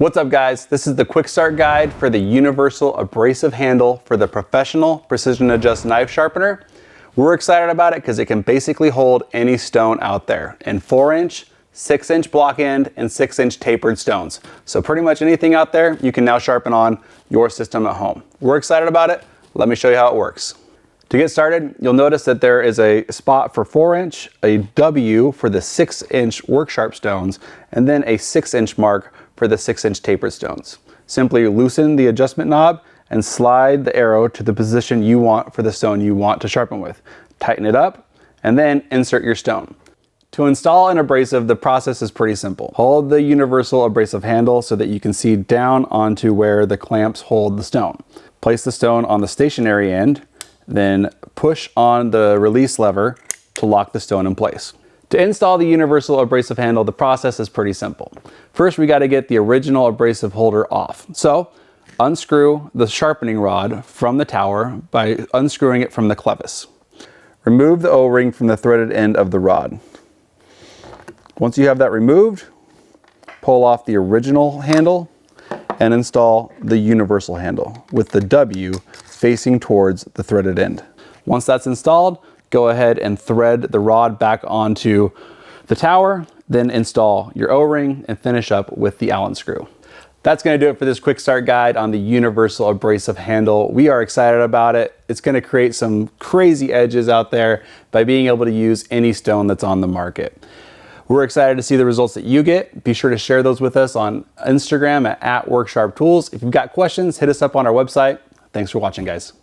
What's up guys? This is the quick start guide for the universal abrasive handle for the professional precision adjust knife sharpener. We're excited about it because it can basically hold any stone out there in 4-inch, 6-inch block end, and 6-inch tapered stones. So pretty much anything out there you can now sharpen on your system at home. We're excited about it. Let me show you how it works. To get started, you'll notice that there is a spot for 4-inch, a W for the 6-inch work sharp stones, and then a 6-inch mark for the 6-inch tapered stones. Simply loosen the adjustment knob and slide the arrow to the position you want for the stone you want to sharpen with. Tighten it up and then insert your stone. To install an abrasive, the process is pretty simple. Hold the universal abrasive handle so that you can see down onto where the clamps hold the stone. Place the stone on the stationary end, then push on the release lever to lock the stone in place. To install the universal abrasive handle, the process is pretty simple. First, we got to get the original abrasive holder off. So, unscrew the sharpening rod from the tower by unscrewing it from the clevis. Remove the O-ring from the threaded end of the rod. Once you have that removed, pull off the original handle and install the universal handle with the W facing towards the threaded end. Once that's installed, go ahead and thread the rod back onto the tower, then install your O-ring and finish up with the Allen screw. That's going to do it for this quick start guide on the universal abrasive handle. We are excited about it. It's going to create some crazy edges out there by being able to use any stone that's on the market. We're excited to see the results that you get. Be sure to share those with us on Instagram at @WorkSharpTools. If you've got questions, hit us up on our website. Thanks for watching, guys.